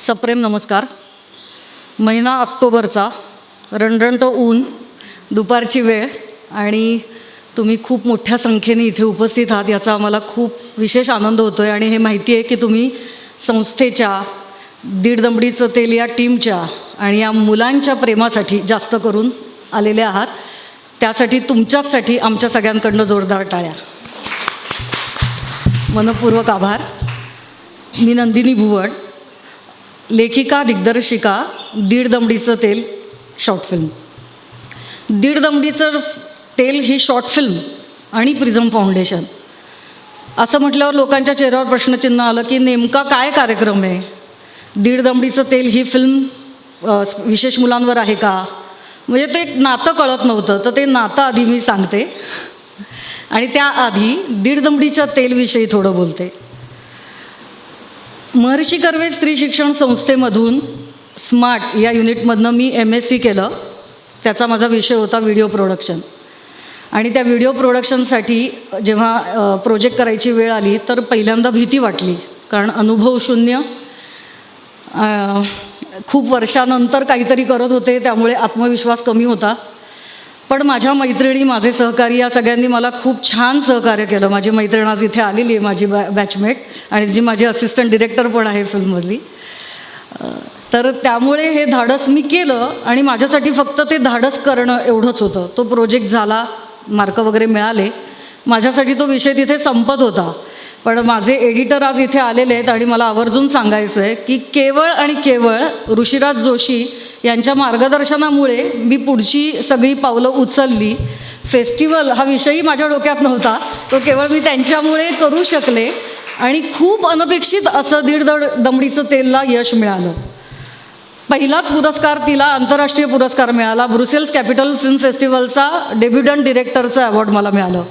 सप्रेम नमस्कार. महिना ऑक्टोबरचा, रणरणतो ऊन, दुपारची वेळ आणि तुम्ही खूप मोठ्या संख्येने इथे उपस्थित आहात याचा आम्हाला खूप विशेष आनंद होतो आहे. आणि हे माहिती आहे की तुम्ही संस्थेच्या दीड दमडीचं तेल या टीमच्या आणि या मुलांच्या प्रेमासाठी जास्त करून आलेले आहात. त्यासाठी तुमच्याचसाठी आमच्या सगळ्यांकडनं जोरदार टाळ्या. मनपूर्वक आभार. मी नंदिनी भुवड, लेखिका दिग्दर्शिका, दीड दमडीचं तेल शॉर्ट फिल्म. दीड दमडीचं तेल ही शॉर्ट फिल्म आणि प्रिझम फाउंडेशन असं म्हटल्यावर लोकांच्या चेहऱ्यावर प्रश्नचिन्ह आलं की नेमका काय कार्यक्रम आहे. दीड दमडीचं तेल ही फिल्म विशेष मुलांवर आहे का, म्हणजे ते एक नातं कळत नव्हतं. तर ते नातं आधी मी सांगते आणि त्याआधी दीड दमडीच्या तेलविषयी थोडं बोलते. महर्षी कर्वे स्त्री शिक्षण संस्थेमधून स्मार्ट या युनिटमधनं मी MSc केलं. त्याचा माझा विषय होता व्हिडिओ प्रोडक्शन. आणि त्या व्हिडिओ प्रोडक्शनसाठी जेव्हा प्रोजेक्ट करायची वेळ आली तर पहिल्यांदा भीती वाटली, कारण अनुभव शून्य, खूप वर्षानंतर काहीतरी करत होते, त्यामुळे आत्मविश्वास कमी होता. पण माझ्या मैत्रिणी, माझे सहकारी या सगळ्यांनी मला खूप छान सहकार्य केलं. माझी मैत्रीण आज इथे आलेली आहे, माझी बॅचमेट, आणि जी माझी असिस्टंट डिरेक्टर पण आहे फिल्ममधली. तर त्यामुळे हे धाडस मी केलं आणि माझ्यासाठी फक्त ते धाडस करणं एवढंच होतं. तो प्रोजेक्ट झाला, मार्क वगैरे मिळाले, माझ्यासाठी तो विषय तिथे संपत होता. पण माझे एडिटर आज इथे आलेले आहेत आणि मला आवर्जून सांगायचं आहे की केवळ आणि केवळ ऋषिराज जोशी यांच्या मार्गदर्शनामुळे मी पुढची सगळी पावलं उचलली. फेस्टिवल हा विषयही माझ्या डोक्यात नव्हता, तो केवळ मी त्यांच्यामुळे करू शकले. आणि खूप अनपेक्षित असं दीड दमडीचं तेलला यश मिळालं. पहिलाच पुरस्कार तिला आंतरराष्ट्रीय पुरस्कार मिळाला. ब्रुसेल्स कॅपिटल फिल्म फेस्टिवलचा डेब्युटंट डिरेक्टरचं अवॉर्ड मला मिळालं.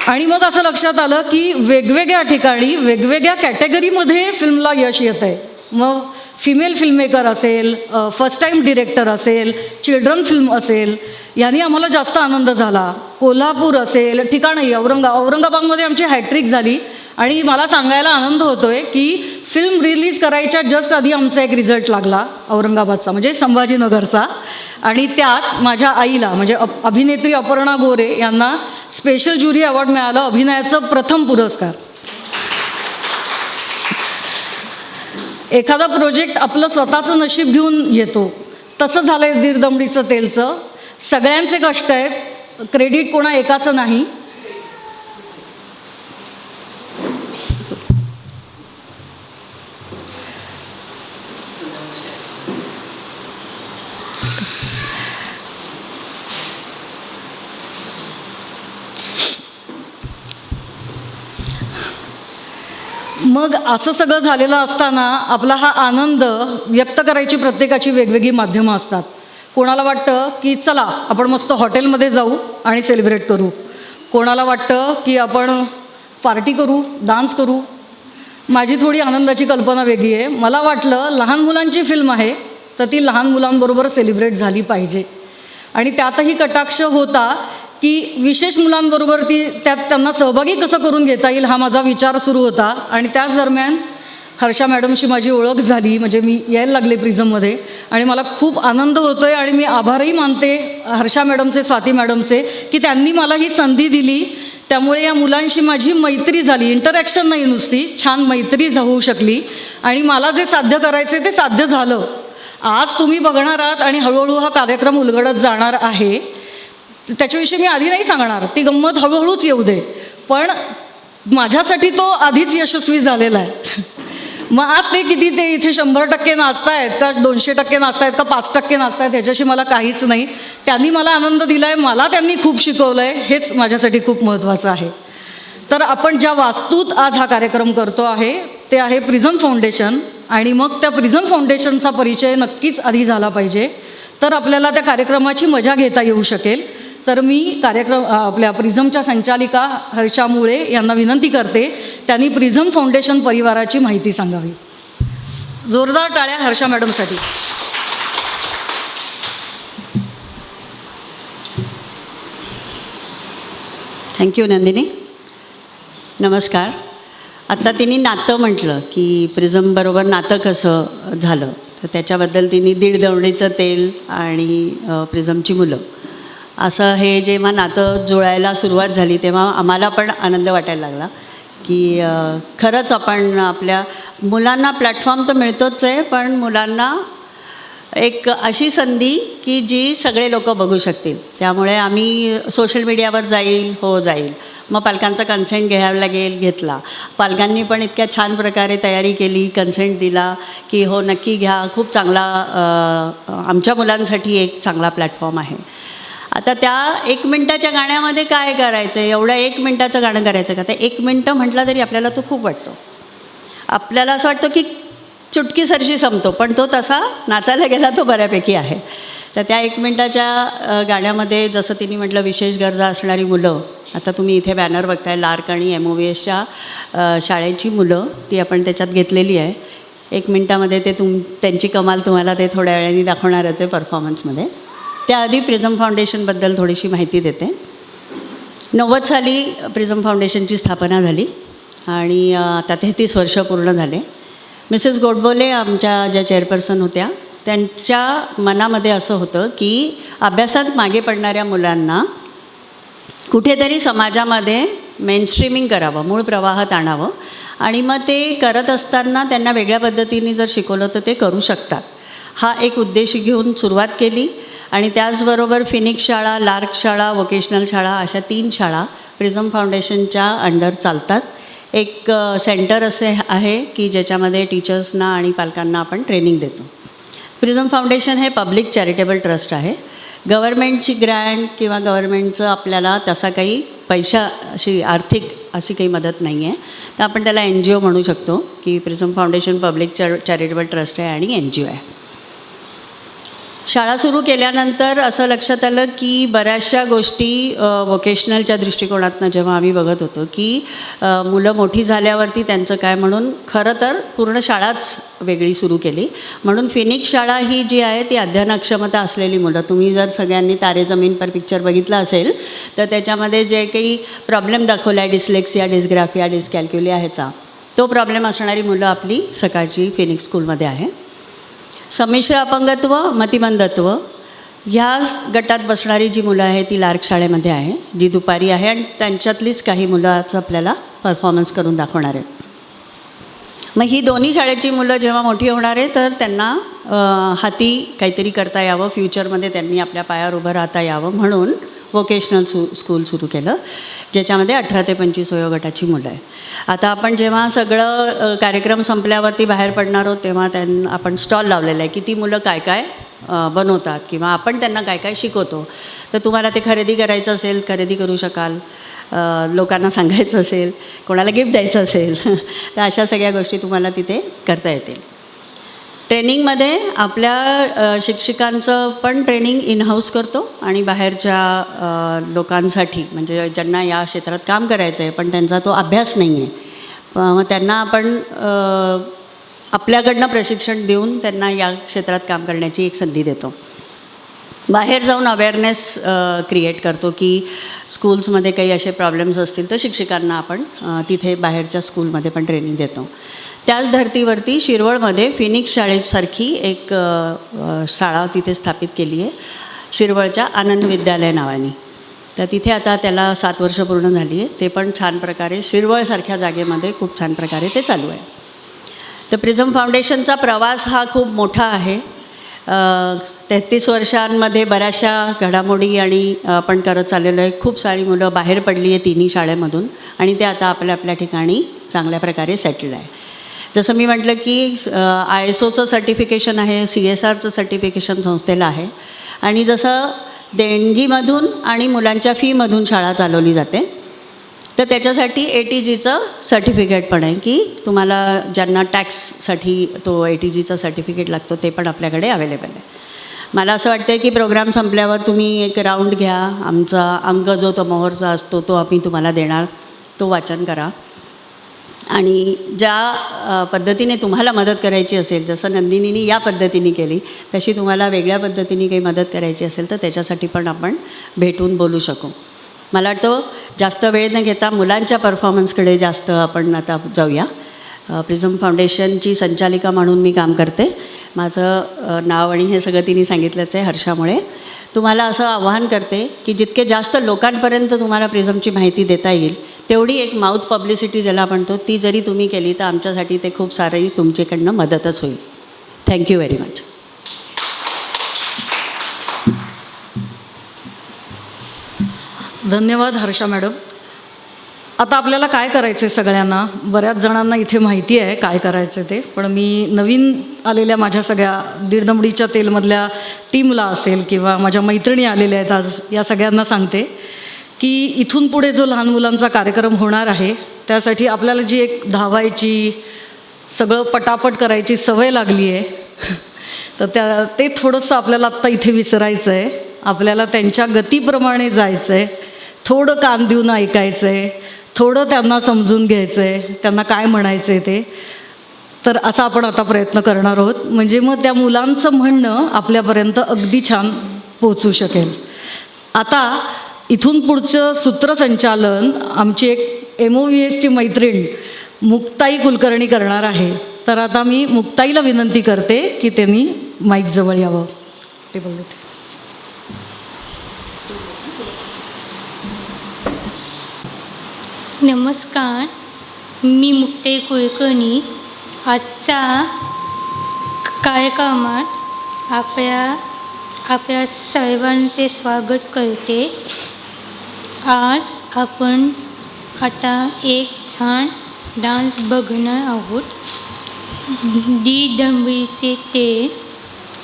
आणि मग असं लक्षात आलं की वेगवेगळ्या ठिकाणी वेगवेगळ्या कॅटेगरीमध्ये फिल्मला यश येतं आहे. मग फिमेल फिल्ममेकर असेल, फर्स्ट टाईम डिरेक्टर असेल, चिल्ड्रन फिल्म असेल, यांनी आम्हाला जास्त आनंद झाला. कोल्हापूर असेल, ठिकाणही औरंगाबादमध्ये आमची हॅट्रिक झाली. आणि मला सांगायला आनंद होतो आहे की फिल्म रिलीज करायच्या जस्ट आधी आमचा एक रिझल्ट लागला औरंगाबादचा, म्हणजे संभाजीनगरचा. आणि त्यात माझ्या आईला, म्हणजे अभिनेत्री अपर्णा गोरे यांना स्पेशल ज्युरी अवॉर्ड मिळालं, अभिनयाचं प्रथम पुरस्कार. एखादा प्रोजेक्ट आपलं स्वतःचं नशीब घेऊन येतो, तसं झालं आहे दीड दमडीचं तेलचं. सगळ्यांचे कष्ट आहेत, क्रेडिट कोणा एकाचं नाही. मग असं सगळं झालेलं असताना आपला हा आनंद व्यक्त करायची प्रत्येकाची वेगवेगळी माध्यमं असतात. कोणाला वाटतं की चला आपण मस्त हॉटेलमध्ये जाऊ आणि सेलिब्रेट करू. कोणाला वाटतं की आपण पार्टी करू, डान्स करू. माझी थोडी आनंदाची कल्पना वेगळी आहे. मला वाटलं लहान मुलांची फिल्म आहे तर ती लहान मुलांबरोबर सेलिब्रेट झाली पाहिजे. आणि त्यातही कटाक्ष होता की विशेष मुलांबरोबर त्यात त्यांना सहभागी कसं करून घेता येईल हा माझा विचार सुरू होता. आणि त्याच दरम्यान हर्षा मॅडमशी माझी ओळख झाली, म्हणजे मी यायला लागले प्रिझममध्ये. आणि मला खूप आनंद होतो आहे आणि मी आभारही मानते हर्षा मॅडमचे, स्वाती मॅडमचे, की त्यांनी मला ही संधी दिली. त्यामुळे या मुलांशी माझी मैत्री झाली. इंटरॅक्शन नाही नुसती, छान मैत्री होऊ शकली. आणि मला जे साध्य करायचे ते साध्य झालं. आज तुम्ही बघणार आहात आणि हळूहळू हा कार्यक्रम उलगडत जाणार आहे. त्याच्याविषयी मी आधी नाही सांगणार, ती गंमत हळूहळूच येऊ दे. पण माझ्यासाठी तो आधीच यशस्वी झालेला आहे. मग आज ते किती ते इथे 100% नाचतायत का 200% नाचतायत का 5% नाचतायत ह्याच्याशी मला काहीच नाही. त्यांनी मला आनंद दिला आहे, मला त्यांनी खूप शिकवलं आहे, हेच माझ्यासाठी खूप महत्त्वाचं आहे. तर आपण ज्या वास्तूत आज हा कार्यक्रम करतो आहे ते आहे प्रिझम फाउंडेशन. आणि मग त्या प्रिझम फाउंडेशनचा परिचय नक्कीच आधी झाला पाहिजे, तर आपल्याला त्या कार्यक्रमाची मजा घेता येऊ शकेल. तर मी आपल्या प्रिझमच्या संचालिका हर्षा मुळे यांना विनंती करते त्यांनी प्रिझम फाउंडेशन परिवाराची माहिती सांगावी. जोरदार टाळ्या हर्षा मॅडमसाठी. थँक्यू नंदिनी. नमस्कार. आत्ता तिने नातं म्हटलं की प्रिझमबरोबर नातं कसं झालं, तर त्याच्याबद्दल तिने दीड दवडीचं तेल आणि प्रिझमची मुलं असं हे जेव्हा नातं जुळायला सुरुवात झाली तेव्हा आम्हाला पण आनंद वाटायला लागला की खरंच आपण आपल्या मुलांना प्लॅटफॉर्म तर मिळतोच आहे, पण मुलांना एक अशी संधी की जी सगळे लोक बघू शकतील. त्यामुळे आम्ही सोशल मीडियावर जाईल, मग पालकांचा कन्सेंट घ्यावा लागेल, घेतला. पालकांनी पण इतक्या छान प्रकारे तयारी केली, कन्सेंट दिला की हो नक्की घ्या, खूप चांगला आमच्या मुलांसाठी एक चांगला प्लॅटफॉर्म आहे. आता त्या 1 मिनटाच्या गाण्यामध्ये काय करायचं आहे, एवढं 1 मिनटाचं गाणं करायचं का? तर 1 मिनटं म्हटलं तरी आपल्याला तो खूप वाटतो. आपल्याला असं वाटतं की चुटकीसरशी संपतो, पण तो तसा नाचायला गेला तो बऱ्यापैकी आहे. तर त्या 1 मिनटाच्या गाण्यामध्ये जसं तिने म्हटलं विशेष गरजा असणारी मुलं, आता तुम्ही इथे बॅनर बघताय, लार्क आणि MOVSच्या शाळेची मुलं ती आपण त्याच्यात घेतलेली आहे. 1 मिनटामध्ये ते त्यांची कमाल तुम्हाला ते थोड्या वेळाने दाखवणारच आहे परफॉर्मन्समध्ये. त्याआधी प्रिझम फाउंडेशनबद्दल थोडीशी माहिती देते. 90 साली प्रिझम फाउंडेशनची स्थापना झाली आणि आता 33 वर्ष पूर्ण झाले. मिसेस गोडबोले आमच्या ज्या चेअरपर्सन होत्या, त्यांच्या मनामध्ये असं होतं की अभ्यासात मागे पडणाऱ्या मुलांना कुठेतरी समाजामध्ये मेनस्ट्रीमिंग करावं, मूळ प्रवाहात आणावं आणि मग ते करत असताना त्यांना वेगळ्या पद्धतीने जर शिकवलं तर ते करू शकतात. हा एक उद्देश घेऊन सुरुवात केली आणि त्याचबरोबर फिनिक्स शाळा, लार्क शाळा, वोकेशनल शाळा अशा 3 शाळा प्रिझम फाउंडेशनच्या अंडर चालतात. एक सेंटर असे आहे की ज्याच्यामध्ये टीचर्सना आणि पालकांना आपण ट्रेनिंग देतो. प्रिझम फाउंडेशन हे पब्लिक चॅरिटेबल ट्रस्ट आहे. गव्हर्मेंटची ग्रँट किंवा गव्हर्मेंटचं आपल्याला तसा काही अशी आर्थिक अशी काही मदत नाही आहे, तर आपण त्याला NGO म्हणू शकतो की prism foundation public charitable trust आहे आणि NGO आहे. शाळा सुरू केल्यानंतर असं लक्षात आलं की बऱ्याचशा गोष्टी वोकेशनलच्या दृष्टिकोनातनं जेव्हा आम्ही बघत होतो की मुलं मोठी झाल्यावरती त्यांचं काय, म्हणून खरं तर पूर्ण शाळाच वेगळी सुरू केली. म्हणून फिनिक्स शाळा ही जी आहे ती अध्ययनक्षमता असलेली मुलं, तुम्ही जर सगळ्यांनी तारे जमीन पर पिक्चर बघितला असेल तर त्याच्यामध्ये जे काही प्रॉब्लेम दाखवला आहे, डिस्लेक्सिया, डिस्ग्राफिया, डिस्कॅल्क्युलिया ह्याचा तो प्रॉब्लेम असणारी मुलं आपली सकाळची फिनिक्स स्कूलमध्ये आहे. संमिश्र अपंगत्व, मतिमंदत्व ह्या गटात बसणारी जी मुलं आहे ती लार्क शाळेमध्ये आहे, जी दुपारी आहे आणि त्यांच्यातलीच काही मुलं आपल्याला परफॉर्मन्स करून दाखवणार आहे. मग ही दोन्ही शाळेची मुलं जेव्हा मोठी होणार आहे तर त्यांना हाती काहीतरी करता यावं, फ्युचरमध्ये त्यांनी आपल्या पायावर उभं राहता यावं म्हणून वोकेशनल स्कूल सुरू केलं, ज्याच्यामध्ये 18 ते 25 वयोगटाची मुलं आहे. आता आपण जेव्हा सगळं कार्यक्रम संपल्यावरती बाहेर पडणार आहोत तेव्हा आपण स्टॉल लावलेला आहे की ती मुलं काय काय बनवतात किंवा आपण त्यांना काय काय शिकवतो. तर तुम्हाला ते खरेदी करायचं असेल खरेदी करू शकाल, लोकांना सांगायचं असेल, कोणाला गिफ्ट द्यायचं असेल तर अशा सगळ्या गोष्टी तुम्हाला तिथे करता येतील. ट्रेनिंगमध्ये आपल्या शिक्षकांचं पण ट्रेनिंग इन हाऊस करतो आणि बाहेरच्या लोकांसाठी म्हणजे ज्यांना या क्षेत्रात काम करायचं आहे पण त्यांचा तो अभ्यास नाही आहे, मग त्यांना आपण आपल्याकडनं प्रशिक्षण देऊन त्यांना या क्षेत्रात काम करण्याची एक संधी देतो. बाहेर जाऊन अवेअरनेस क्रिएट करतो की स्कूल्समध्ये काही असे प्रॉब्लेम्स असतील तर शिक्षकांना आपण तिथे बाहेरच्या स्कूलमध्ये पण ट्रेनिंग देतो. त्याच धर्तीवरती शिरवळमध्ये फिनिक्स शाळेसारखी एक शाळा तिथे स्थापित केली आहे, शिरवळच्या आनंद विद्यालय नावाने. तर तिथे आता त्याला 7 वर्ष पूर्ण झाली आहे. ते पण छान प्रकारे शिरवळसारख्या जागेमध्ये खूप छान प्रकारे ते चालू आहे. तर प्रिझम फाउंडेशनचा प्रवास हा खूप मोठा आहे. 33 वर्षांमध्ये बऱ्याचशा घडामोडी आणि आपण करत चाललेलो आहे. खूप सारी मुलं बाहेर पडली आहे तिन्ही शाळेमधून आणि ते आता आपल्या आपल्या ठिकाणी चांगल्या प्रकारे सेटल्ड आहे. जसं मी म्हटलं की ISOचं सर्टिफिकेशन आहे, CSRचं सर्टिफिकेशन संस्थेला आहे आणि जसं देणगीमधून आणि मुलांच्या फीमधून शाळा चालवली जाते तर त्याच्यासाठी ATGचं सर्टिफिकेट पण आहे की तुम्हाला ज्यांना टॅक्ससाठी तो ATGचं सर्टिफिकेट लागतो ते पण आपल्याकडे अवेलेबल आहे. मला असं वाटतं की प्रोग्राम संपल्यावर तुम्ही एक राऊंड घ्या, आमचा अंक जो तो मोहरचा असतो तो आम्ही तुम्हाला देणार, तो वाचन करा आणि ज्या पद्धतीने तुम्हाला मदत करायची असेल, जसं नंदिनीने या पद्धतीने केली तशी तुम्हाला वेगळ्या पद्धतीने काही मदत करायची असेल तर त्याच्यासाठी पण आपण भेटून बोलू शकू. मला वाटतं जास्त वेळ न घेता मुलांच्या परफॉर्मन्सकडे जास्त आपण आता जाऊया. प्रिझम फाउंडेशनची संचालिका म्हणून मी काम करते. माझं नाव आणि हे सगळं तिने सांगितलंच आहे हर्षामुळे. तुम्हाला असं आवाहन करते की जितके जास्त लोकांपर्यंत तुम्हाला प्रिझमची माहिती देता येईल तेवढी एक माउथ पब्लिसिटी ज्याला म्हणतो ती जरी तुम्ही केली तर आमच्यासाठी ते खूप सारी तुमच्याकडनं मदतच होईल. Thank you very much. धन्यवाद हर्षा मॅडम. आता आपल्याला काय करायचं आहे सगळ्यांना, बऱ्याच जणांना इथे माहिती आहे काय करायचं आहे ते, पण मी नवीन आलेल्या माझ्या सगळ्या दीड दमडीच्या तेलमधल्या टीमला असेल किंवा माझ्या मैत्रिणी आलेल्या आहेत आज, या सगळ्यांना सांगते की इथून पुढे जो लहान मुलांचा कार्यक्रम होणार आहे त्यासाठी आपल्याला जी एक धावायची सगळं पटापट करायची सवय लागली आहे तर ते थोडंसं आपल्याला आत्ता इथे विसरायचं आहे. आपल्याला त्यांच्या गतीप्रमाणे जायचं आहे, थोडं कान देऊन ऐकायचं आहे, थोडं त्यांना समजून घ्यायचं आहे, त्यांना काय म्हणायचं आहे ते. तर असा आपण आता प्रयत्न करणार आहोत, म्हणजे मग त्या मुलांचं म्हणणं आपल्यापर्यंत अगदी छान पोचू शकेल. आता इथून पुढचं सूत्रसंचालन आमची एक MOVSची मैत्रीण मुक्ताई कुलकर्णी करणार आहे. तर आता मी मुक्ताईला विनंती करते की त्यांनी माईकजवळ यावं. टेबल देते. नमस्कार, मी मुक्ताई कुलकर्णी. आजच्या कार्यक्रमात आपल्या सर्वांचे स्वागत करते. आज आपण आता एक छान डान्स बघणार आहोत. दी डंबरीचे ते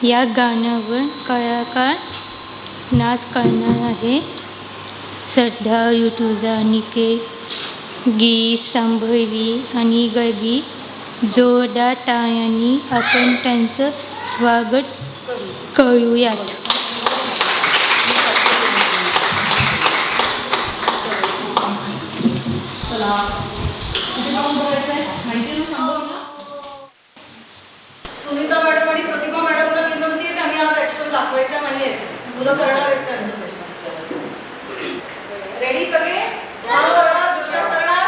या गाण्यावर कलाकार नाच करणार आहेत. श्रद्धा, ऋतुजा, निकेत, गीत, संभवी आणि गर्गी. जोरदार टाळ्यांनी आपण त्यांचं स्वागत करूयात. सुनीता मॅडम आणि प्रतिभा मॅडमना विनंती आहे, त्यांनी आज ॲक्शन दाखवायच्या नाही आहेत, मुलं करणार आहेत त्यांचं. रेडी सगळे? छान करणार, जोशात करणार.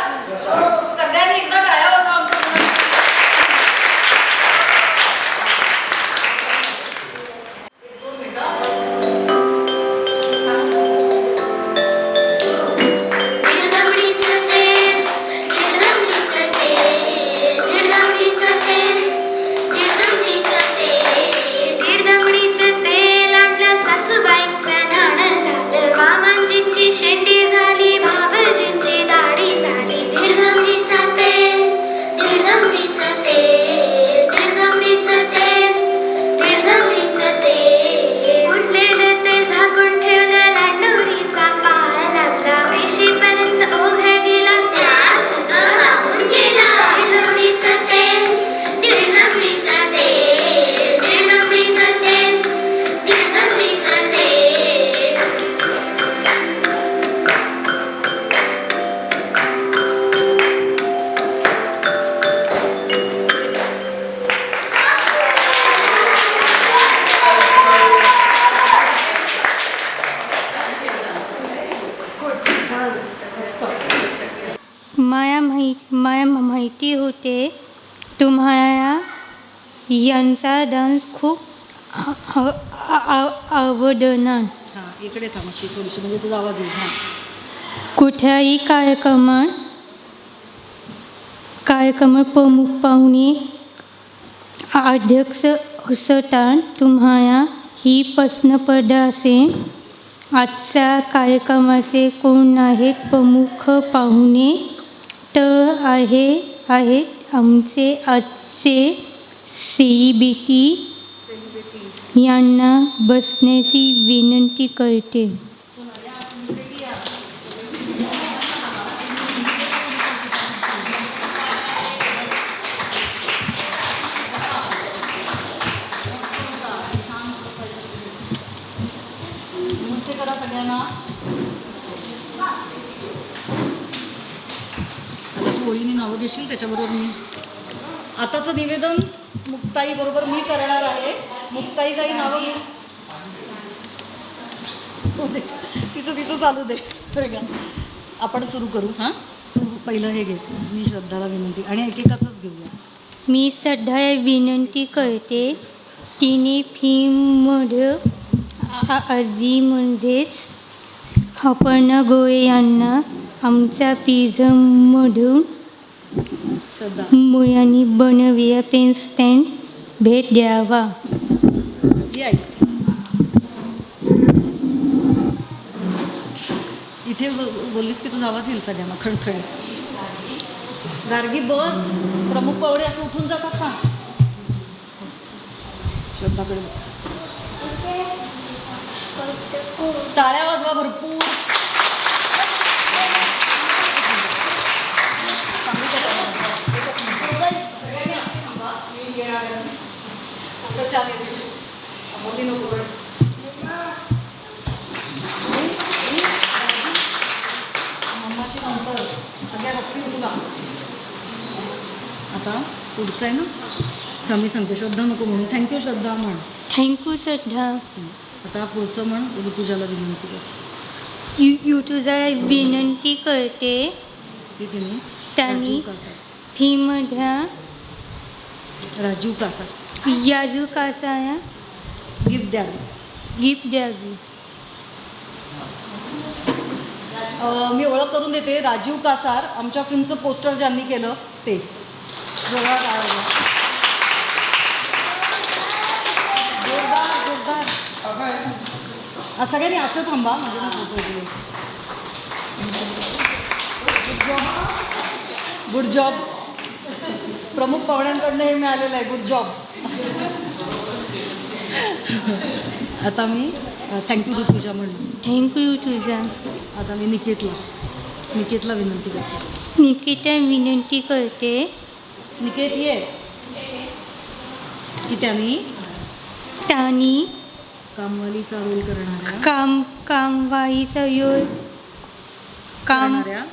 सगळ्यांनी एकदा टाळ्या वाजवा आमच्या शेंडी झाली, भावजींची दाढी झाली. निर्गमनीचं तेल, निर्गमनीचं तेल, निर्गमनीचं तेल, निर्गमनीचं तेल. उडलेलं ते झाकून ठेवलं, लांडोरीचा पाय लागला, वेशीपर्यंत ओघळ गेला, त्यात वाहून गेला. निर्गमनीचं तेल, निर्गमनीचं तेल, निर्गमनीचं तेल, निर्गमनीचं तेल. मला माहिती होते तुम्हाला यांचा डान्स खूप आवडणार. हां, इकडे थांबाशी थोडीशी, म्हणजे तुझा आवाज येईल. हां, कुठल्याही कार्यक्रमात प्रमुख पाहुणे अध्यक्ष असतात. तुम्हाला ही प्रश्न पडला असेल, आजच्या कार्यक्रमाचे कोण आहेत प्रमुख पाहुणे? तर आहेत आमचे आजचे सेलिब्रिटी. यांना बसण्याची विनंती करते. नमस्ते करा सगळ्यांना. होळीने नावं घेशील त्याच्याबरोबर मी आताचं निवेदन मुक्ताई बरोबर मी करणार आहे. मुक्ताई काही नावं घे, तिचं चालू दे. बरं का? आपण सुरू करू हां. तू पहिलं हे घे, मी श्रद्धाला विनंती आणि एकेकाचंच घेऊया. मी श्रद्धाला विनंती करते, तिने फीमध्ये आजी म्हणजेच अपर्णा गोळे यांना आमच्या प्रिझममधून श्रद्धा मुलांनी बनवलेला पेन स्टँड भेट द्यावा. ये आई. इथे बोललीस की तुझा आवाज येईल सगळ्यांना खडखड. गार्गी बस. प्रमुख पाहुणे असं उठून जातात का? श्रद्धाकडे बघ. टाळ्या वाजवा भरपूर. सगळ्यांनी असं थांबा. मी येणार आहे. फोटो छान येते. मोठी नको वर. मम्माशी नंतर सगळ्या रस्ती तुला. आता पुढचं आहे ना. तर मी सांगते श्रद्धा नको म्हणून. थँक्यू श्रद्धा म्हण. थँक्यू श्रद्धा. आता पुढचं म्हण. ऋतुजाला विनंती कर. यूट्यूबला विनंती करते, की तिने त्यांनी राजीव कासार. फीमध्या राजीव कासार याजू कासाया गिफ्ट द्यावी. गिफ्ट द्यावी. मी ओळख करून देते. राजीव कासार आमच्या फिल्मचं पोस्टर ज्यांनी केलं ते. जोरदार टाळ्या. जोरदार जोरदार. सगळ्यांनी असं थांबा म्हणजे ना फोटो घेऊ. Good job. Good job. प्रमुख पाहुण्यांकडनं हे मिळालेलं आहे. Good job. आता मी थँक्यू ऋतुजा म्हणून. थँक्यू तुझा. आता मी निकेतला विनंती करते. निकिता विनंती करते, निकेत ये की त्यांनी कामवालीचा रोल करणाऱ्या कामवाईचा योग करणाऱ्या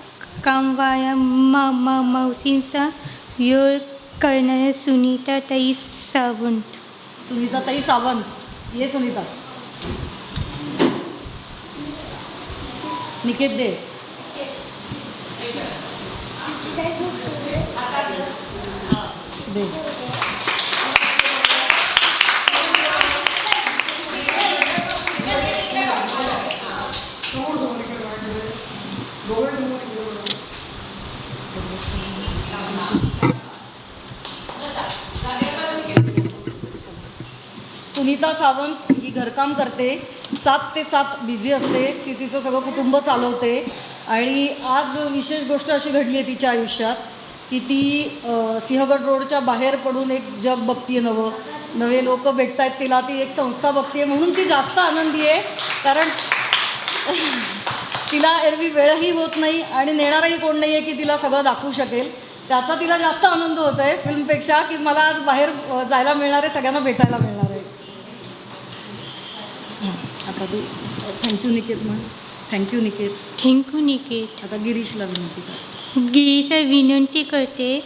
कामवाया मावशींचा योग करणाऱ्या सुनीताताई सावंत. सुनीताताई सावंत. ये सुनीता. निकेत दे. दे. सुनीता सावंत ही घरकाम करते. 7 ते 7 बिझी असते. ती तिचं सगळं कुटुंब चालवते. आणि आज विशेष गोष्ट अशी घडली आहे तिच्या आयुष्यात की ती सिंहगड रोडच्या बाहेर पडून एक जग बघतीये. नवे लोक भेटत आहेत तिला. ती एक संस्था बघतीये म्हणून ती जास्त आनंदी आहे. कारण तिला एरवी वेळही होत नाही आणि नेणारही कोण नाही आहे की तिला सगळं दाखवू शकेल. त्याचा तिला जास्त आनंद होतो आहे फिल्मपेक्षा की मला आज बाहेर जायला मिळणार आहे, सगळ्यांना भेटायला मिळणार आहे. आता तू थँक्यू निकेत म्हण. थँक्यू निकेत. थँक्यू निकेत. आता गिरीशला विनंती कर. गिरीशा विनंती करते,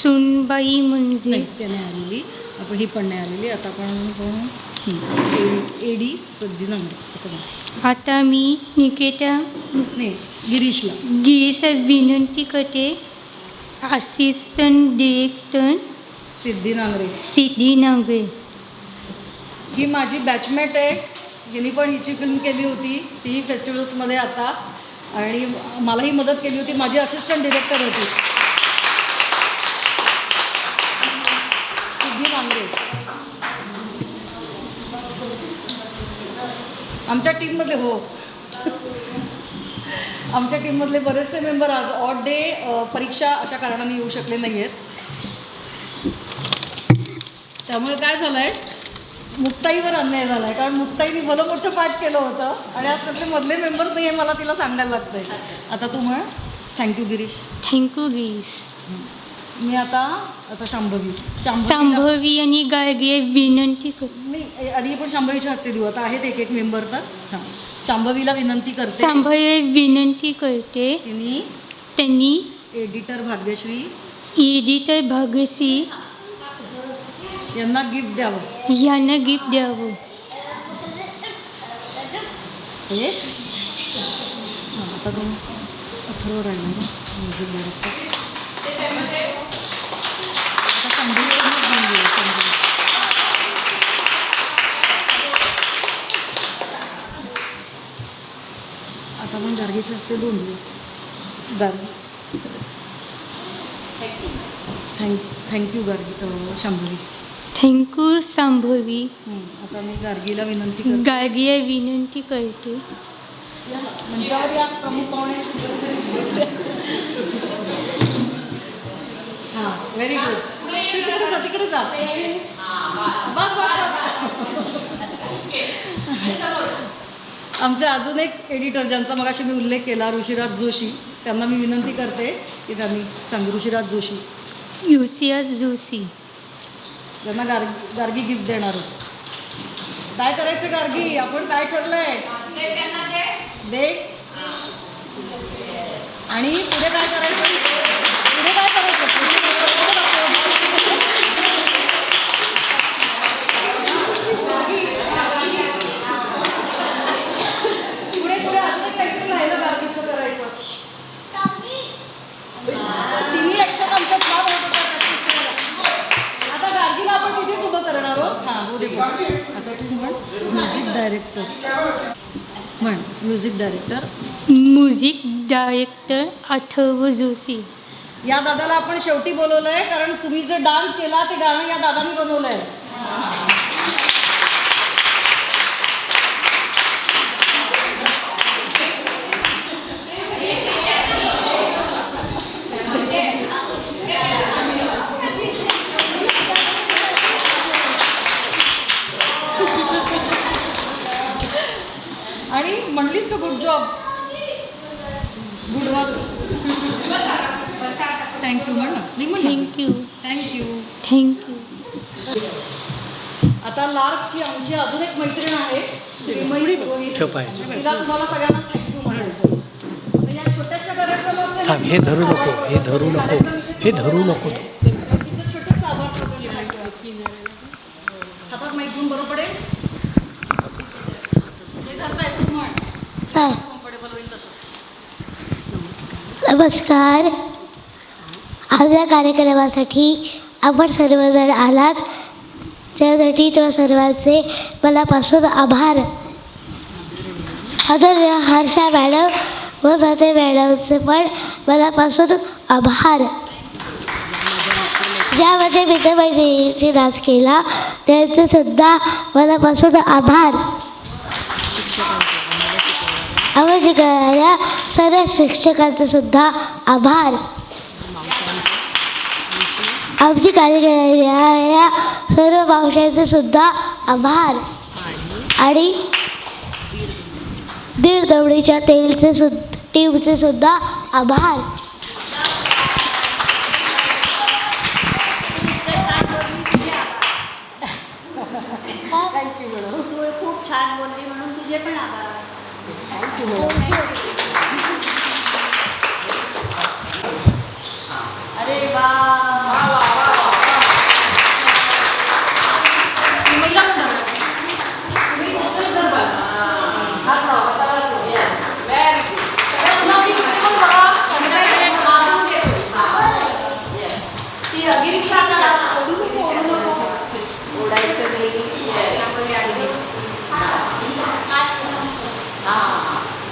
सुनबाई म्हणजे नाही त्याने आलेली. आपण ही पण नाही आलेली. आता आपण एडी सद्दी नंबर असं नाही. आता मी निकेता नाही गिरीशला. गिरीशा विनंती करते, असिस्टंट डिरेक्टर सिद्धी नांगरे. सिद्धी नांगरे. ही माझी बॅचमेट आहे. हिने पण हिची फिल्म केली होती. तीही फेस्टिवल्समध्ये आता. आणि मलाही मदत केली होती. माझी असिस्टंट डिरेक्टर होती सिद्धी नांगरे. आमच्या टीममधले हो आमच्या टीममधले बरेचसे मेंबर आज ऑड डे परीक्षा अशा कारणाने येऊ शकले नाही आहेत. त्यामुळे काय झालं आहे, मुक्ताईवर अन्याय झाला आहे. कारण मुक्ताईने भलं मोठं पाठ केलं होतं आणि आज त्यातले मधले मेंबर्स नाही हे मला तिला सांगायला लागतं आहे. आता तू म्हण. थँक्यू गिरीश. थँक्यू गिरीश. मी आता शांभवी. संभवी आणि गाडगे विनंती कर. मी आधी पण शांभवीच्या हस्ते देऊ. आता आहेत एक मेंबर तर हां शांभवीला विनंती करते. संभवी विनंती करते, त्यांनी एडिटर भाग्यश्री एडिटर भाग्यश्री यांना गिफ्ट द्यावं. यांना गिफ्ट द्यावं. आता कोण अथर्व राहिला ना म्युझिक डायरेक्टर. आता संगीतच घेऊन घेऊ, संगीत. आता पण गार्गीचे असते 2 गार्गी. थँक्यू गार्गी शांभवी. थँक्यू संभवी. आता मी गार्गीला विनंती करते. गार्गीय विनंती करते. मंचावर या प्रमुख पाहुणे. हां व्हेरी गुड. तिकडे जा बस बस. आमचे अजून एक एडिटर ज्यांचा मगाशी मी उल्लेख केला ऋषिराज जोशी, त्यांना मी विनंती करते की त्यांनी सांगू. ऋषिराज जोशी युसियस जोशी. त्यांना गार्गी गिफ्ट देणार आहोत. काय करायचं गार्गी, आपण काय ठरलंय दे. आणि पुढे काय करायचं, पुढे काय करायचं, पुढे पुढे अजून काहीतरी राहिलं गार्गीचं करायचं. तिन्ही ॲक्शन आमच्या छान होत होत्या. आता गार्गीला आपण तिथेच उभं करणार आहोत. हां हो दे. आता तू म्हण म्युझिक डायरेक्टर. म्हण music director. Music director Atharva Joshi. या दादाला आपण शेवटी बोलवलंय कारण तुम्ही जे डान्स केला ते गाणं या दादानी बनवलंय. आणि म्हणलीस का good job, good work. Thank you म्हण ना. थँक्यू. थँक्यू. थँक्यू. आता लार्कची आमची अजून एक मैत्रीण आहे श्रीमयी रोहित. तिला तुम्हाला सगळ्यांना थँक्यू म्हणायचं. तर या छोट्याशा कार्यक्रमाचं थांब, हे धरू नको, हे धरू नको, हे धरू नको तू. तिचं छोटंसं आभार प्रदर्शन आहे. हातात माईक घेऊन बरोबर पडेल. हे धरताय तू म्हण. चाल. कम्फर्टेबल होईल तसं. नमस्कार. आज या कार्यक्रमासाठी आपण सर्वजण आलात त्यासाठी तुम्हा सर्वांचे मनापासून आभार. आदरणीय हर्षा मॅडम व साथे मॅडमचे पण मनापासून आभार. ज्यामध्ये मित्रमैत्रिणींनी डान्स केला त्यांचे सुद्धा मनापासून आभार. आम्हाला शिकवणाऱ्या सर्व शिक्षकांचे सुद्धा आभार. आमची कार्य करणाऱ्या सर्व मावशांचे सुद्धा आभार. आणि दीड दवडीच्या तेलचे टीमचे सुद्धा आभार. Thank you madam. तू खूप छान बोलली म्हणून तुझे पण आभार. अरे वा. महिला पण धरा. तुम्ही दुसरं धर बा. हाच लावा. हाताला लावा. Very good. सगळ्या मुलांची इकडे पण बघा. कॅमेरा इकडे मारून घे. ती गिरीशा करा. ओढायचं नाही.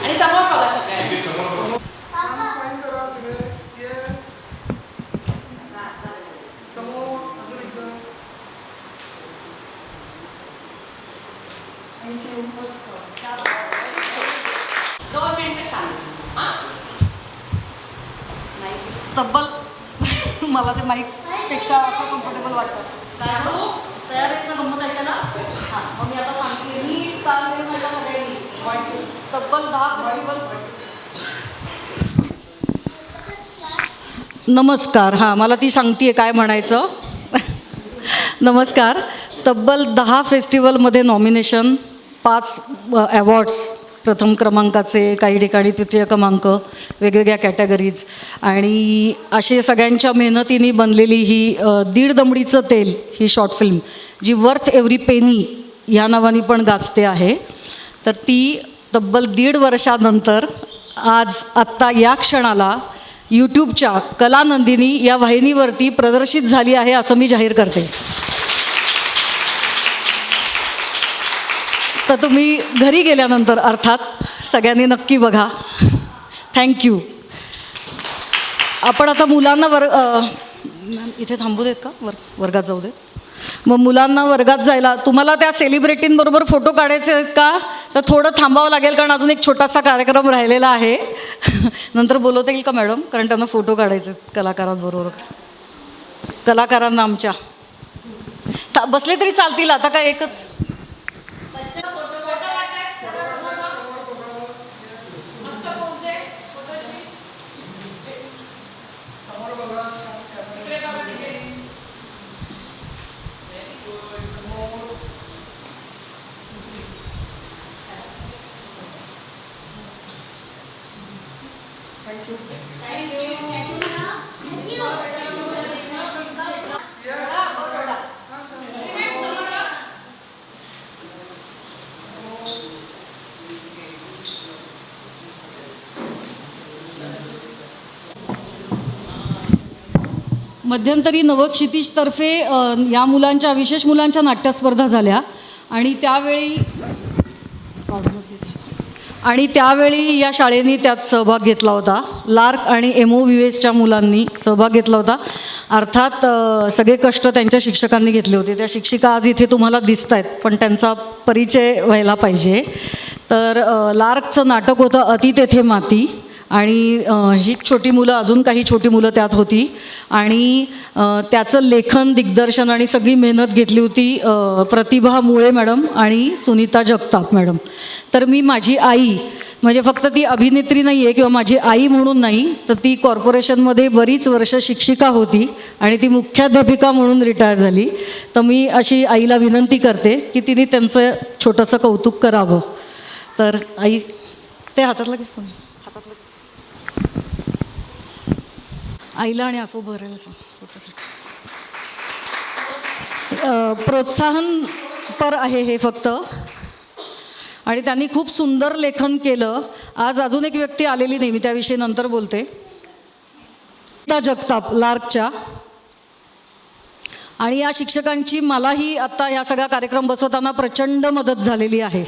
आणि समोर बघा सगळ्यांनी. स्माइल करा सगळे. येस. समोर अजून एकदा. थँक्यू. तब्बल मला ते माईकपेक्षा असं कम्फर्टेबल वाटतं. काय म्हणू तयार आहेस ना गंमत ऐकायला? हां मग मी आता सांगते. मी काम केलं माझ्या सगळ्यांनी तब्बल 10 फेस्टिवल. नमस्कार. हां मला ती सांगते काय म्हणायचं. नमस्कार. तब्बल 10 फेस्टिवलमध्ये नॉमिनेशन, 5 अवॉर्ड्स, प्रथम क्रमांकाचे, काही ठिकाणी तृतीय क्रमांक, वेगवेगळ्या कॅटेगरीज. आणि असे सगळ्यांच्या मेहनतीने बनलेली ही दीड दमडीचं तेल ही शॉर्ट फिल्म जी वर्थ एव्हरी पेनी ह्या नावाने पण गाजते आहे. तर ती तब्बल 1.5 वर्षानंतर आज आत्ता या क्षणाला यूट्यूबच्या कलानंदिनी या वाहिनीवरती प्रदर्शित झाली आहे असं मी जाहीर करते. तर तुम्ही घरी गेल्यानंतर अर्थात सगळ्यांनी नक्की बघा. थँक्यू. आपण आता मुलांना इथे थांबू देत का? वर्गात जाऊ देत. मग मुलांना वर्गात जायला तुम्हाला त्या सेलिब्रिटींबरोबर फोटो काढायचे आहेत का? तर थोडं थांबावं लागेल, कारण अजून एक छोटासा कार्यक्रम राहिलेला आहे. नंतर बोलवता येईल का मॅडम? कारण त्यांना फोटो काढायचे आहेत कलाकारांबरोबर. कलाकारांना आमच्या बसले तरी चालतील आता काय एकच. मध्यंतरी नवक्षितिजतर्फे या मुलांच्या विशेष मुलांच्या नाट्यस्पर्धा झाल्या आणि त्यावेळी या शाळेने त्यात सहभाग घेतला होता. लार्क आणि MOVSच्या मुलांनी सहभाग घेतला होता. अर्थात सगळे कष्ट त्यांच्या शिक्षकांनी घेतले होते. त्या शिक्षिका आज इथे तुम्हाला दिसत आहेत, पण त्यांचा परिचय व्हायला पाहिजे. तर लार्कचं नाटक होतं अति तेथे माती, आणि ही छोटी मुलं, अजून काही छोटी मुलं त्यात होती, आणि त्याचं लेखन, दिग्दर्शन आणि सगळी मेहनत घेतली होती प्रतिभा मुळे मॅडम आणि सुनीता जगताप मॅडम. तर मी माझी आई, म्हणजे फक्त ती अभिनेत्री नाही आहे किंवा माझी आई म्हणून नाही, तर ती कॉर्पोरेशनमध्ये बरीच वर्ष शिक्षिका होती आणि ती मुख्याध्यापिका म्हणून रिटायर झाली. तर मी अशी आईला विनंती करते की तिने त्यांचं छोटंसं कौतुक करावं. तर आई, ते हातातलं की सोनी हातातलं आईला आणि असं उभं राहायला सांग फोटोसाठी. प्रोत्साहनपर आहे हे फक्त, आणि त्यांनी खूप सुंदर लेखन केलं. आज अजून एक व्यक्ती आलेली नाही, मी त्याविषयी नंतर बोलते. त्या जगताप लार्कच्या, आणि या शिक्षकांची मलाही आता या सगळा कार्यक्रम बसवताना प्रचंड मदत झालेली आहे.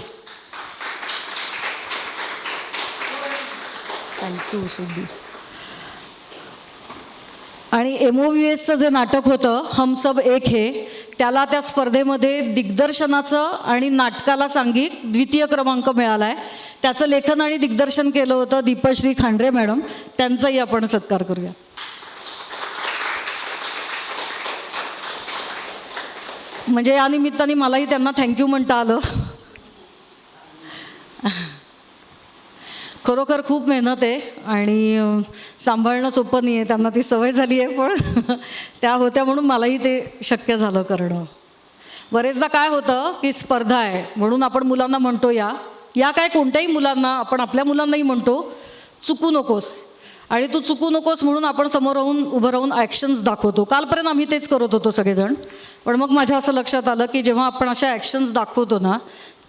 थँक्यू शुद्धी. आणि MOVSचं जे नाटक होतं हम सब एक हे, त्याला त्या स्पर्धेमध्ये दिग्दर्शनाचं आणि नाटकाला सांघिक द्वितीय क्रमांक मिळाला आहे. त्याचं लेखन आणि दिग्दर्शन केलं होतं दीपश्री खांडरे मॅडम. त्यांचाही आपण सत्कार करूया. म्हणजे या निमित्ताने मलाही त्यांना थँक्यू म्हणता आलं. खरोखर खूप मेहनत आहे आणि सांभाळणं सोपं नाही आहे. त्यांना ती सवय झाली आहे, पण त्या होत्या म्हणून मलाही ते शक्य झालं करणं. बरेचदा काय होतं की स्पर्धा आहे म्हणून आपण मुलांना म्हणतो या काय कोणत्याही मुलांना, आपण आपल्या मुलांनाही म्हणतो चुकू नकोस, आणि तू चुकू नकोस म्हणून आपण समोर राहून उभं राहून ॲक्शन्स दाखवतो. कालपर्यंत आम्ही तेच करत होतो सगळेजण. पण मग माझ्या असं लक्षात आलं की जेव्हा आपण अशा ॲक्शन्स दाखवतो ना,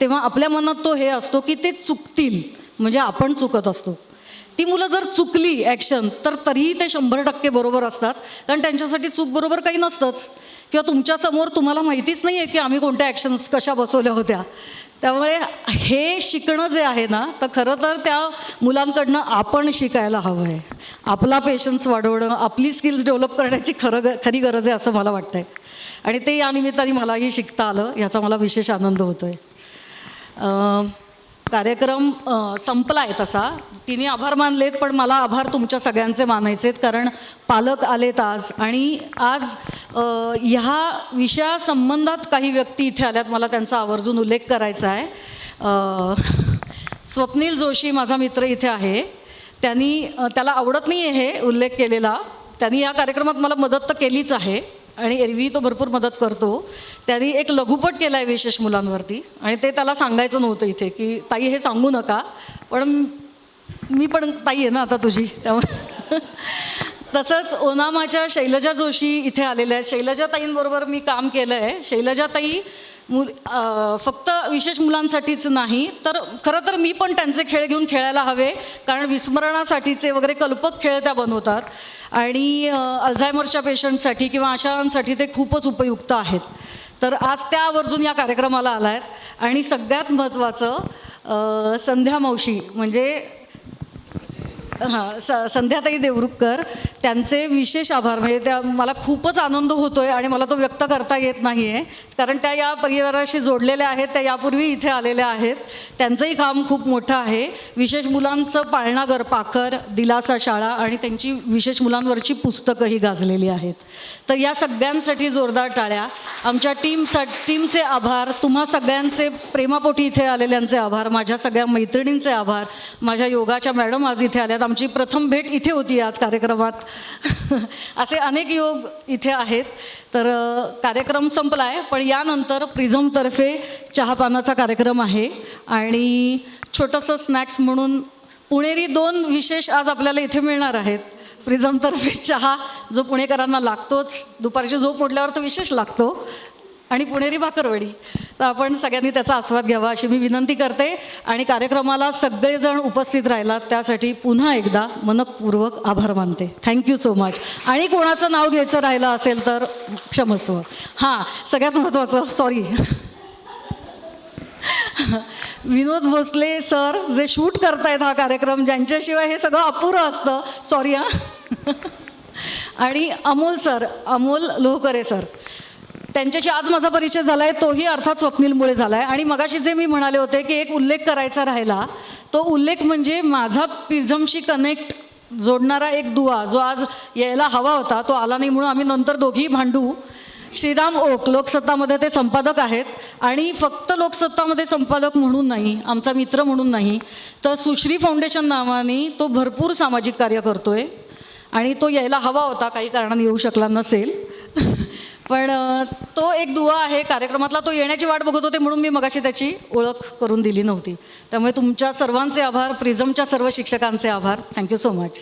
तेव्हा आपल्या मनात तो हे असतो की ते चुकतील, म्हणजे आपण चुकत असतो. ती मुलं जर चुकली ॲक्शन तर तरीही ते 100% बरोबर असतात, कारण त्यांच्यासाठी चूक बरोबर काही नसतंच, किंवा तुमच्यासमोर तुम्हाला माहितीच नाही आहे की आम्ही कोणत्या ॲक्शन्स कशा बसवल्या होत्या. त्यामुळे हे शिकणं जे आहे ना, तर खरं तर त्या मुलांकडनं आपण शिकायला हवं आहे. आपला पेशन्स वाढवणं, आपली स्किल्स डेव्हलप करण्याची खरी गरज आहे असं मला वाटतं आहे. आणि ते या निमित्ताने मलाही शिकता आलं, याचा मला विशेष आनंद होतो आहे. कार्यक्रम संपला आहे तसा, तिने आभार मानलेत, पण मला आभार तुमच्या सगळ्यांचे मानायचे आहेत, कारण पालक आलेत आज, आणि आज ह्या विषयासंबंधात काही व्यक्ती इथे आल्यात, मला त्यांचा आवर्जून उल्लेख करायचा आहे. स्वप्नील जोशी माझा मित्र इथे आहे. त्याला आवडत नाही आहे हे उल्लेख केलेला. त्यांनी या कार्यक्रमात मला मदत तर केलीच आहे, आणि एरवी तो भरपूर मदत करतो. त्यांनी एक लघुपट केला आहे विशेष मुलांवरती, आणि ते त्याला सांगायचं नव्हतं इथे की ताई हे सांगू नका, पण मी पण ताई आहे ना आता तुझी, त्यामुळे तसंच ओनामाच्या शैलजा जोशी इथे आलेल्या आहेत. शैलजाताईंबरोबर मी काम केलं आहे. शैलजाताई फक्त विशेष मुलांसाठीच नाही, तर खरं तर मी पण त्यांचे खेळ घेऊन खेळायला हवे, कारण विस्मरणासाठीचे वगैरे कल्पक खेळ त्या बनवतात आणि अल्झायमरच्या पेशंटसाठी किंवा अशांसाठी ते खूपच उपयुक्त आहेत. तर आज त्या आवर्जून या कार्यक्रमाला आला आहेत. आणि सगळ्यात महत्त्वाचं संध्या मावशी म्हणजे संध्याताई देवरुखकर, त्यांचे विशेष आभार. म्हणजे त्या मला खूपच आनंद होतो आहे आणि मला तो व्यक्त करता येत नाही आहे, कारण त्या या परिवाराशी जोडलेल्या आहेत. त्या यापूर्वी इथे आलेल्या आहेत. त्यांचंही काम खूप मोठं आहे. विशेष मुलांचं पाळणाघर, पाखर, दिलासा शाळा आणि त्यांची विशेष मुलांवरची पुस्तकंही गाजलेली आहेत. तर या सगळ्यांसाठी जोरदार टाळ्या. आमच्या टीमचे आभार. तुम्हा सगळ्यांचे प्रेमापोटी इथे आलेल्यांचे आभार. माझ्या सगळ्या मैत्रिणींचे आभार. माझ्या योगाच्या मॅडम आज इथे आल्यात. आमची प्रथम भेट इथे होती आज कार्यक्रमात. असे अनेक योग इथे आहेत. तर कार्यक्रम संपला आहे, पण यानंतर प्रिझमतर्फे चहापानाचा कार्यक्रम आहे आणि छोटंसं स्नॅक्स म्हणून पुणेरी 2 विशेष आज आपल्याला इथे मिळणार आहेत. प्रिझमतर्फे चहा, जो पुणेकरांना लागतोच, दुपारची झोप मोडल्यावर तो विशेष लागतो, आणि पुणेरी भाकरवडी. तर आपण सगळ्यांनी त्याचा आस्वाद घ्यावा अशी मी विनंती करते. आणि कार्यक्रमाला सगळेजण उपस्थित राहिलात त्यासाठी पुन्हा एकदा मनपूर्वक आभार मानते. Thank you so much. आणि कोणाचं नाव घ्यायचं राहिलं असेल तर क्षमस्व. हां, सगळ्यात महत्त्वाचं, सॉरी, विनोद भोसले सर जे शूट करतायत हा कार्यक्रम, ज्यांच्याशिवाय हे सगळं अपुरं असतं, सॉरी हां. आणि अमोल लोहकरे सर, त्यांच्याशी आज माझा परिचय झाला आहे, तोही अर्थात स्वप्नीलमुळे झाला आहे. आणि मगाशी जे मी म्हणाले होते की एक उल्लेख करायचा राहिला, तो उल्लेख म्हणजे माझा प्रिझमशी कनेक्ट जोडणारा एक दुवा जो आज यायला हवा होता, तो आला नाही, म्हणून आम्ही नंतर दोघीही भांडू. श्रीराम ओक लोकसत्तामध्ये ते संपादक आहेत. आणि फक्त लोकसत्तामध्ये संपादक म्हणून नाही, आमचा मित्र म्हणून नाही, तर सुश्री फाउंडेशन नावाने तो भरपूर सामाजिक कार्य करतो आहे. आणि तो यायला हवा होता, काही कारणाने येऊ शकला नसेल. पण तो एक दुवा आहे कार्यक्रमातला. तो येण्याची वाट बघत होते म्हणून मी मगाशी त्याची ओळख करून दिली नव्हती. त्यामुळे तुमच्या सर्वांचे आभार. प्रिझमच्या सर्व शिक्षकांचे आभार. Thank you so much.